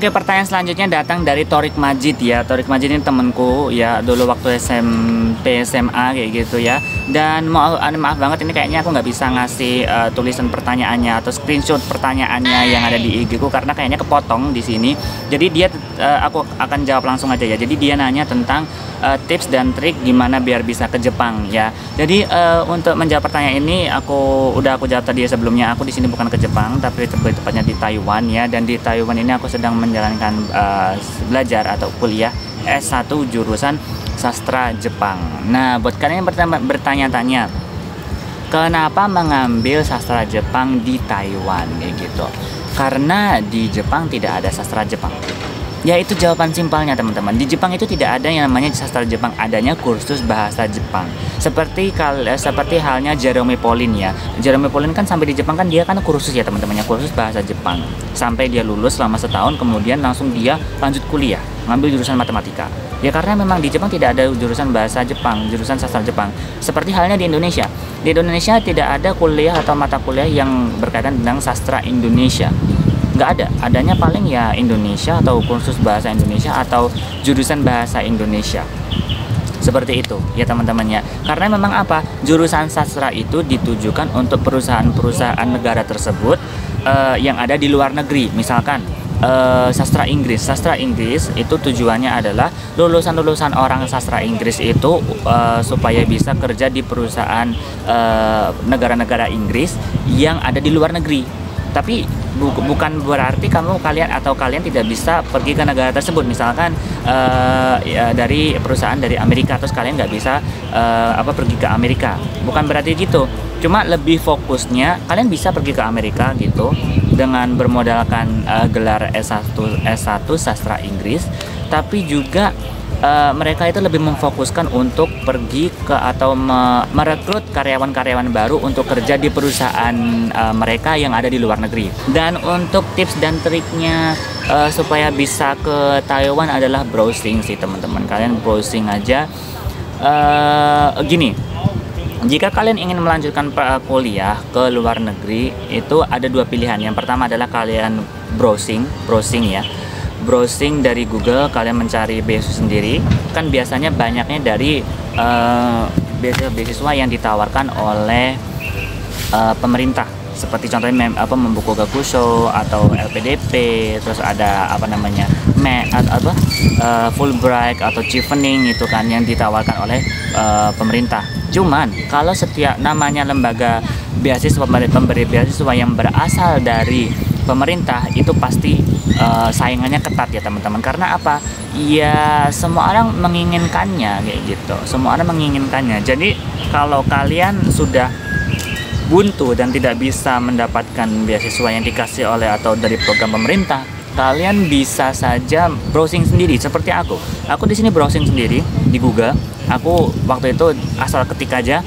Oke, pertanyaan selanjutnya datang dari Torik Majid ya. Torik Majid ini temenku ya, dulu waktu SMP SMA kayak gitu ya. Dan maaf banget, ini kayaknya aku nggak bisa ngasih tulisan pertanyaannya atau screenshot pertanyaannya yang ada di IG ku karena kayaknya kepotong di sini. Jadi aku akan jawab langsung aja ya. Jadi dia nanya tentang tips dan trik gimana biar bisa ke Jepang ya. Jadi untuk menjawab pertanyaan ini aku jawab tadi ya sebelumnya. Aku di sini bukan ke Jepang tapi tepatnya di Taiwan ya. Dan di Taiwan ini aku sedang menjalankan belajar atau kuliah S1 jurusan sastra Jepang. Nah, buat kalian yang bertanya-tanya kenapa mengambil sastra Jepang di Taiwan kayak gitu, karena di Jepang tidak ada sastra Jepang. Ya, itu jawaban simpelnya teman-teman. Di Jepang itu tidak ada yang namanya sastra Jepang, adanya kursus bahasa Jepang. Seperti halnya Jerome Pauline ya. Jerome Pauline kan sampai di Jepang kan dia kan kursus ya teman-temannya, kursus bahasa Jepang. Sampai dia lulus selama setahun, kemudian langsung dia lanjut kuliah, ngambil jurusan matematika. Ya karena memang di Jepang tidak ada jurusan bahasa Jepang, jurusan sastra Jepang. Seperti halnya di Indonesia. Di Indonesia tidak ada kuliah atau mata kuliah yang berkaitan tentang sastra Indonesia. Nggak ada, adanya paling ya Indonesia atau kursus bahasa Indonesia atau jurusan bahasa Indonesia. Seperti itu ya teman-temannya. Karena memang apa? Jurusan sastra itu ditujukan untuk perusahaan-perusahaan negara tersebut yang ada di luar negeri. Misalkan sastra Inggris. Sastra Inggris itu tujuannya adalah lulusan-lulusan orang sastra Inggris itu supaya bisa kerja di perusahaan negara-negara Inggris yang ada di luar negeri. Tapi bukan berarti kalian tidak bisa pergi ke negara tersebut. Misalkan dari perusahaan dari Amerika terus kalian nggak bisa pergi ke Amerika. Bukan berarti gitu. Cuma lebih fokusnya kalian bisa pergi ke Amerika gitu dengan bermodalkan gelar S1 sastra Inggris, tapi juga mereka itu lebih memfokuskan untuk pergi ke atau merekrut karyawan-karyawan baru untuk kerja di perusahaan mereka yang ada di luar negeri. Dan untuk tips dan triknya supaya bisa ke Taiwan adalah browsing sih teman-teman. Kalian browsing aja. Gini, jika kalian ingin melanjutkan kuliah ke luar negeri itu ada dua pilihan. Yang pertama adalah kalian browsing ya. Browsing dari Google, kalian mencari beasiswa sendiri. Kan biasanya banyaknya dari beasiswa yang ditawarkan oleh pemerintah. Seperti contohnya Membuku Gakusho atau LPDP, terus ada Fulbright atau Chevening itu kan yang ditawarkan oleh pemerintah. Cuman kalau setiap namanya lembaga beasiswa pemberi beasiswa yang berasal dari pemerintah itu pasti saingannya ketat ya teman-teman. Karena apa? Ya semua orang menginginkannya kayak gitu. Semua orang menginginkannya. Jadi kalau kalian sudah buntu dan tidak bisa mendapatkan beasiswa yang dikasih oleh atau dari program pemerintah, kalian bisa saja browsing sendiri seperti aku. Aku di sini browsing sendiri di Google. Aku waktu itu asal ketik aja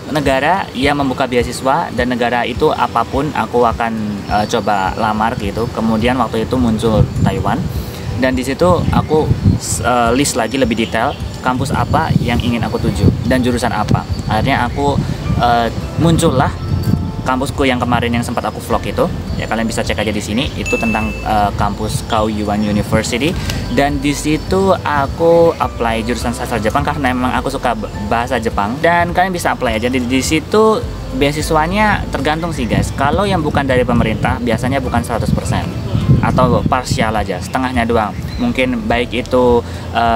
negara yang membuka beasiswa, dan negara itu apapun aku akan coba lamar gitu. Kemudian waktu itu muncul Taiwan, dan di situ aku list lagi lebih detail kampus apa yang ingin aku tuju dan jurusan apa. Akhirnya aku muncullah kampusku yang kemarin yang sempat aku vlog itu ya, kalian bisa cek aja di sini. Itu tentang kampus Kaoyuan University, dan di situ aku apply jurusan sastra Jepang karena memang aku suka bahasa Jepang. Dan kalian bisa apply aja di situ. Beasiswanya tergantung sih guys. Kalau yang bukan dari pemerintah biasanya bukan 100% atau parsial aja, setengahnya doang. Mungkin baik itu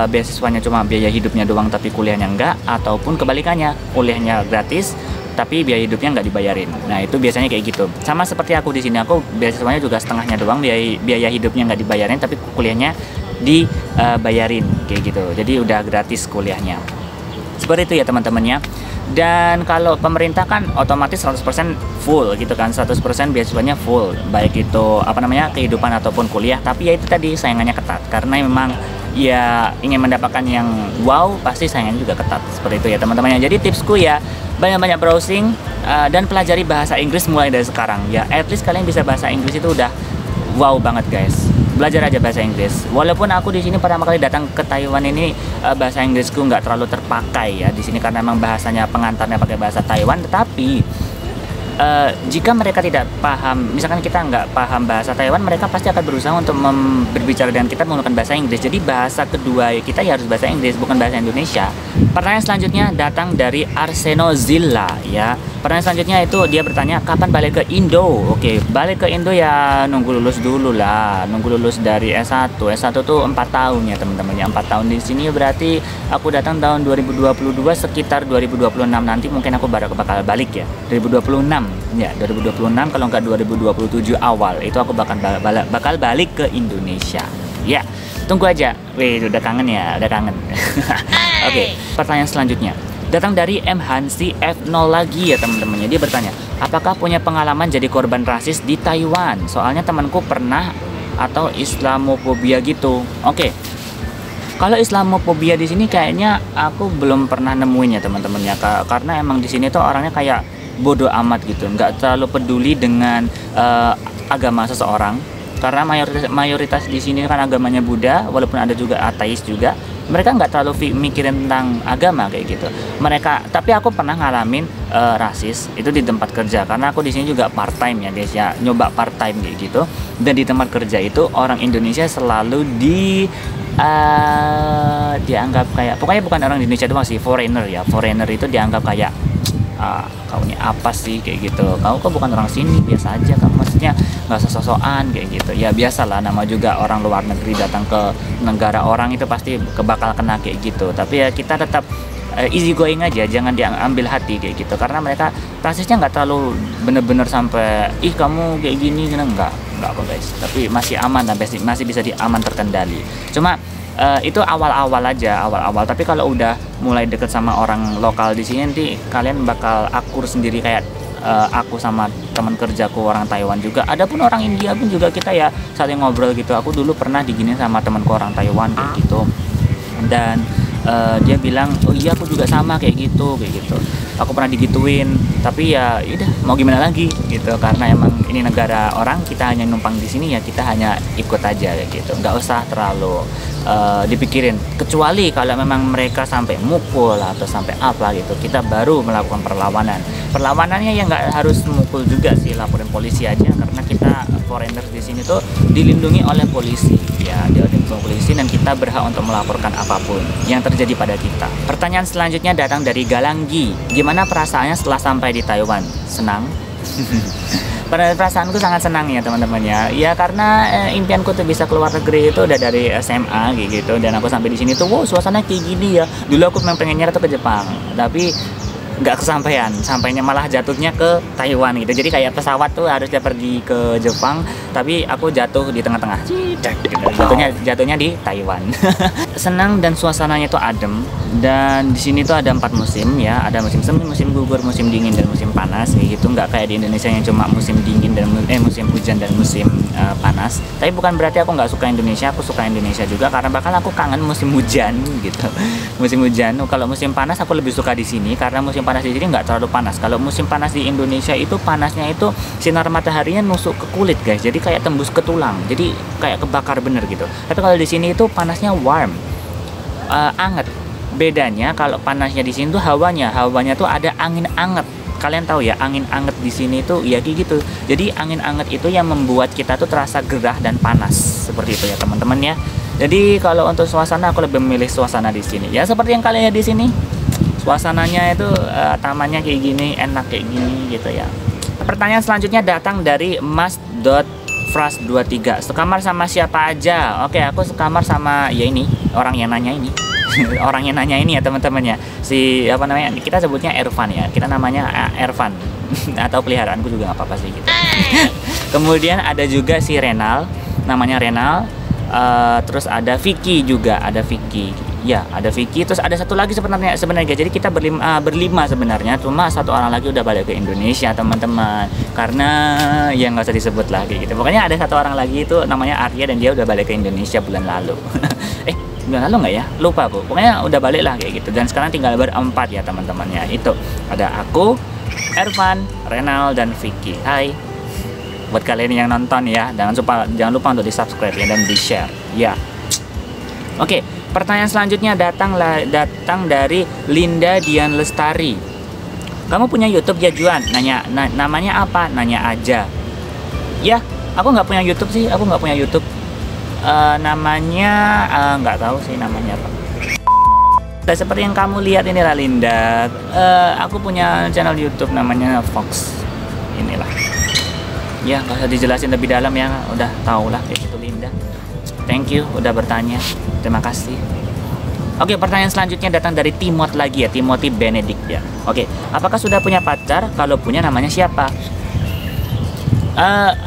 beasiswanya cuma biaya hidupnya doang tapi kuliahnya enggak, ataupun kebalikannya, kuliahnya gratis tapi biaya hidupnya nggak dibayarin. Nah itu biasanya kayak gitu. Sama seperti aku di sini, aku beasiswanya juga setengahnya doang, biaya hidupnya nggak dibayarin tapi kuliahnya dibayarin kayak gitu. Jadi udah gratis kuliahnya. Seperti itu ya teman-temannya. Dan kalau pemerintah kan otomatis 100% full gitu kan, 100% beasiswanya full, baik itu kehidupan ataupun kuliah. Tapi ya itu tadi saingannya ketat karena memang ya ingin mendapatkan yang wow, pasti saingannya juga ketat. Seperti itu ya teman-teman. Jadi tipsku ya banyak-banyak browsing dan pelajari bahasa Inggris mulai dari sekarang ya. At least kalian bisa bahasa Inggris itu udah wow banget guys. Belajar aja bahasa Inggris. Walaupun aku di sini pertama kali datang ke Taiwan ini bahasa Inggrisku nggak terlalu terpakai ya di sini karena memang bahasanya pengantarnya pakai bahasa Taiwan, tetapi jika mereka tidak paham, misalkan kita nggak paham bahasa Taiwan, mereka pasti akan berusaha untuk berbicara dengan kita menggunakan bahasa Inggris. Jadi bahasa kedua kita ya harus bahasa Inggris, bukan bahasa Indonesia. Pertanyaan selanjutnya datang dari Arseno Zilla ya. Pertanyaan selanjutnya itu dia bertanya kapan balik ke Indo. Oke, balik ke Indo ya nunggu lulus dulu lah, nunggu lulus dari S1. S1 tuh 4 tahun ya teman-teman ya. 4 tahun di sini berarti aku datang tahun 2022, sekitar 2026 nanti mungkin aku bakal balik ya. 2026 ya, 2026 kalau nggak 2027 awal itu aku bakal balik ke Indonesia ya. Tunggu aja. Wih, udah kangen ya, udah kangen. Oke, pertanyaan selanjutnya datang dari M Hansi F0 lagi ya teman-temannya. Dia bertanya, apakah punya pengalaman jadi korban rasis di Taiwan? Soalnya temanku pernah, atau Islamofobia gitu. Oke. Kalau Islamofobia di sini kayaknya aku belum pernah nemuin ya teman-teman ya, karena emang di sini tuh orangnya kayak bodoh amat gitu, nggak terlalu peduli dengan agama seseorang, karena mayoritas di sini kan agamanya Buddha, walaupun ada juga ateis juga. Mereka nggak terlalu mikirin tentang agama kayak gitu. Tapi aku pernah ngalamin rasis itu di tempat kerja, karena aku di sini juga part time ya guys ya, nyoba part time kayak gitu. Dan di tempat kerja itu orang Indonesia selalu dianggap kayak, pokoknya bukan orang Indonesia doang sih, foreigner ya. Foreigner itu dianggap kayak kau ini apa sih kayak gitu, kau kok bukan orang sini, biasa aja kamu, maksudnya nggak sosokan kayak gitu ya. Biasalah, nama juga orang luar negeri datang ke negara orang itu pasti bakal kena kayak gitu. Tapi ya kita tetap easy going aja, jangan diambil hati kayak gitu, karena mereka rasisnya nggak terlalu bener-bener sampai ih kamu kayak gini, enggak apa guys. Tapi masih aman, masih bisa aman terkendali. Cuma itu awal-awal aja, awal-awal. Tapi kalau udah mulai deket sama orang lokal di sini, nanti kalian bakal akur sendiri kayak aku sama teman kerjaku orang Taiwan juga. Adapun orang India pun juga kita ya saling ngobrol gitu. Aku dulu pernah diginin sama temanku orang Taiwan kayak gitu, dan dia bilang oh iya aku juga sama kayak gitu. Aku pernah digituin, tapi ya udah mau gimana lagi gitu, karena emang ini negara orang, kita hanya numpang di sini ya, kita hanya ikut aja kayak gitu, nggak usah terlalu dipikirin. Kecuali kalau memang mereka sampai mukul atau sampai apa gitu, kita baru melakukan perlawanan. Perlawanannya ya nggak harus mukul juga sih, laporin polisi aja, karena kita foreigners di sini tuh dilindungi oleh polisi ya, dilindungi polisi, dan kita berhak untuk melaporkan apapun yang terjadi pada kita. Pertanyaan selanjutnya datang dari Galanggi. Gimana perasaannya setelah sampai di Taiwan? Senang? Perasaanku sangat senang ya teman-teman ya. Ya karena impianku tuh bisa keluar negeri itu udah dari SMA gitu, dan aku sampai di sini tuh wow, suasana kayak gini ya. Dulu aku memang pengennya tuh ke Jepang, tapi nggak kesampaian, sampainya malah jatuhnya ke Taiwan gitu. Jadi kayak pesawat tuh harusnya pergi ke Jepang, tapi aku jatuh di tengah-tengah, jatuhnya di Taiwan. Senang dan suasananya tuh adem, dan di sini tuh ada 4 musim ya, ada musim semi, musim gugur, musim dingin, dan musim panas gitu. Nggak kayak di Indonesia yang cuma musim dingin dan musim hujan dan musim panas. Tapi bukan berarti aku nggak suka Indonesia, aku suka Indonesia juga, karena bakal aku kangen musim hujan gitu. Musim hujan. Kalau musim panas aku lebih suka di sini, karena musim panas di sini nggak terlalu panas. Kalau musim panas di Indonesia itu panasnya itu sinar mataharinya nusuk ke kulit guys, jadi kayak tembus ke tulang, jadi kayak kebakar bener gitu. Tapi kalau di sini itu panasnya warm, anget. Bedanya kalau panasnya di sini tuh hawanya tuh ada angin anget. Kalian tahu ya, angin anget di sini tuh ya kayak gitu. Jadi angin anget itu yang membuat kita tuh terasa gerah dan panas, seperti itu ya teman-teman ya. Jadi kalau untuk suasana aku lebih memilih suasana di sini. Ya seperti yang kalian lihat di sini. Suasananya itu tamannya kayak gini, enak kayak gini gitu ya. Pertanyaan selanjutnya datang dari mas.fras23. Sekamar sama siapa aja? Oke, aku sekamar sama ya ini, orang yang nanya ini. Orang yang nanya ini ya teman-teman ya. Si apa namanya? Kita sebutnya Ervan ya. Kita namanya Ervan. Atau peliharaanku juga nggak apa-apa sih gitu. Kemudian ada juga si Renal, namanya Renal. Terus ada Vicky juga, ada Vicky. Ya, ada Vicky, terus ada satu lagi sebenarnya. Jadi kita berlima sebenarnya, cuma satu orang lagi udah balik ke Indonesia teman-teman. Karena ya nggak usah disebut lagi gitu. Pokoknya ada satu orang lagi itu namanya Arya, dan dia udah balik ke Indonesia bulan lalu. Bulan lalu nggak ya? Lupa aku. Pokoknya udah balik lah kayak gitu. Dan sekarang tinggal berempat ya teman-temannya. Itu ada aku, Ervan, Renal, dan Vicky. Hai. Buat kalian yang nonton ya, jangan lupa untuk di-subscribe ya, dan di-share. Ya. Oke, pertanyaan selanjutnya datang dari Linda Dian Lestari. Kamu punya YouTube ya Juan? Nanya, namanya apa? Nanya aja. Ya, aku nggak punya YouTube sih, aku nggak punya YouTube. Namanya nggak tahu sih namanya apa. Dan seperti yang kamu lihat ini Linda, aku punya channel YouTube namanya Fox. Inilah. Ya, nggak usah dijelasin lebih dalam ya, udah tau lah kayak gitu Linda. Thank you udah bertanya, terima kasih. Oke, pertanyaan selanjutnya datang dari Timot lagi ya, Timothy Benedict ya. Oke, apakah sudah punya pacar? Kalau punya namanya siapa?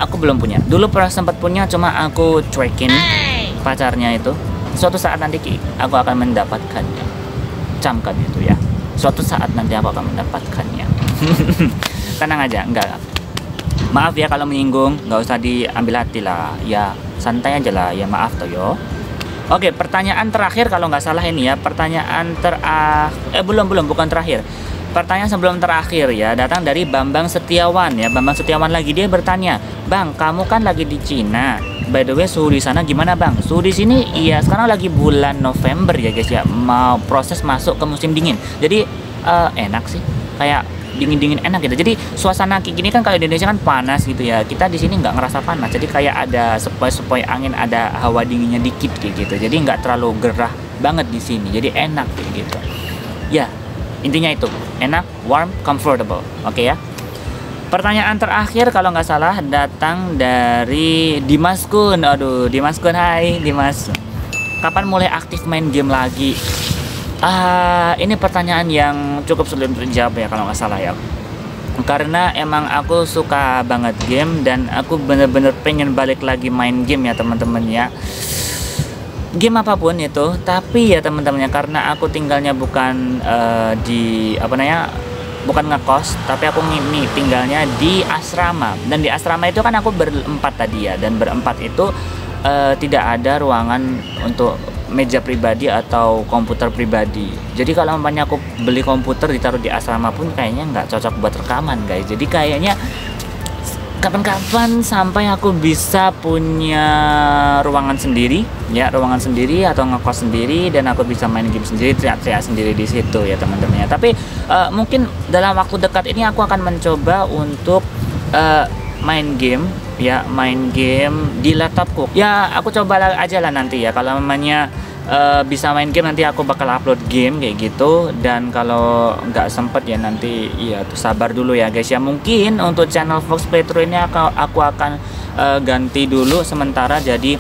Aku belum punya. Dulu pernah sempat punya, cuma aku cuekin pacarnya itu. Suatu saat nanti aku akan mendapatkannya. Camkan itu ya. Suatu saat nanti aku akan mendapatkannya. Tenang aja, enggak. Maaf ya kalau menyinggung, nggak usah diambil hati lah. Ya santai aja lah. Ya maaf toh yo. Oke, pertanyaan terakhir kalau nggak salah ini ya. Pertanyaan bukan terakhir. Pertanyaan sebelum terakhir ya, datang dari Bambang Setiawan ya. Bambang Setiawan lagi, dia bertanya, "Bang, kamu kan lagi di Cina. By the way, suhu di sana gimana, Bang?" Suhu di sini iya sekarang lagi bulan November ya, guys ya. Mau proses masuk ke musim dingin. Jadi enak sih. Kayak dingin-dingin enak gitu. Jadi suasana kayak gini kan kalau di Indonesia kan panas gitu ya. Kita di sini nggak ngerasa panas. Jadi kayak ada sepoi-sepoi angin, ada hawa dinginnya dikit kayak gitu. Jadi nggak terlalu gerah banget di sini. Jadi enak kayak gitu. Ya, intinya itu. Enak, warm, comfortable. Oke ya. Pertanyaan terakhir kalau nggak salah datang dari Dimas Kun. Aduh, Dimas Kun, hai Dimas. Kapan mulai aktif main game lagi? Ini pertanyaan yang cukup sulit untuk dijawab ya kalau nggak salah ya. Karena emang aku suka banget game dan aku bener-bener pengen balik lagi main game ya teman-teman ya. Game apapun itu, tapi ya teman-temannya karena aku tinggalnya bukan bukan ngekos, tapi aku tinggalnya di asrama. Dan di asrama itu kan aku berempat tadi ya, dan berempat itu tidak ada ruangan untuk meja pribadi atau komputer pribadi. Jadi kalau umpamanya aku beli komputer ditaruh di asrama pun kayaknya nggak cocok buat rekaman guys. Jadi kayaknya kapan-kapan sampai aku bisa punya ruangan sendiri ya, ruangan sendiri atau ngekos sendiri dan aku bisa main game sendiri, teriak-teriak sendiri di situ ya teman-temannya. Tapi mungkin dalam waktu dekat ini aku akan mencoba untuk main game ya, main game di laptopku ya. Aku coba aja lah nanti ya, kalau namanya bisa main game nanti aku bakal upload game kayak gitu. Dan kalau nggak sempet ya nanti ya sabar dulu ya guys ya. Mungkin untuk channel Fox Playthrough ini aku akan ganti dulu sementara jadi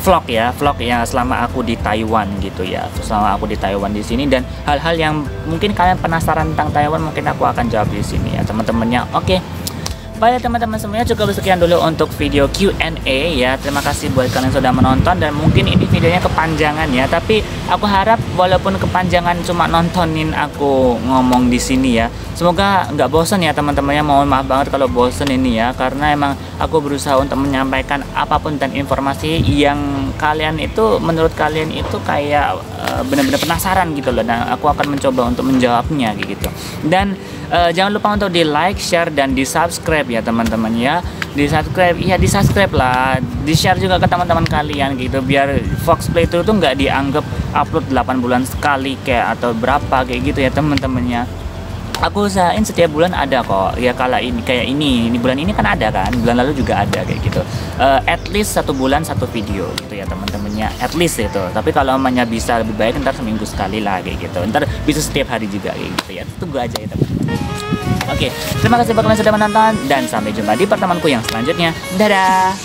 vlog ya selama aku di Taiwan gitu ya, selama aku di Taiwan di sini. Dan hal-hal yang mungkin kalian penasaran tentang Taiwan mungkin aku akan jawab di sini ya teman-temannya. Oke. Baik teman-teman semuanya, cukup sekian dulu untuk video Q&A ya. Terima kasih buat kalian sudah menonton, dan mungkin ini videonya kepanjangan ya, tapi aku harap walaupun kepanjangan cuma nontonin aku ngomong di sini ya, semoga nggak bosan ya teman-temannya. Mohon maaf banget kalau bosan ini ya, karena emang aku berusaha untuk menyampaikan apapun dan informasi yang kalian itu menurut kalian itu kayak benar-benar penasaran gitu loh. Dan aku akan mencoba untuk menjawabnya gitu. Dan jangan lupa untuk di like, share, dan di subscribe ya teman-teman ya. Di subscribe lah, di share juga ke teman-teman kalian gitu, biar Fox Playthrough itu nggak dianggap upload 8 bulan sekali kayak atau berapa kayak gitu ya teman-temannya. Aku usahain setiap bulan ada kok ya. Kala ini kayak ini bulan ini kan ada kan, bulan lalu juga ada kayak gitu. At least 1 bulan 1 video gitu ya teman-temannya, at least itu. Tapi kalau namanya bisa lebih baik ntar seminggu sekali lah kayak gitu, ntar bisa setiap hari juga kayak gitu ya. Tunggu aja ya teman-teman. Oke, terima kasih buat kalian sudah menonton dan sampai jumpa di pertemuanku yang selanjutnya. Dadah.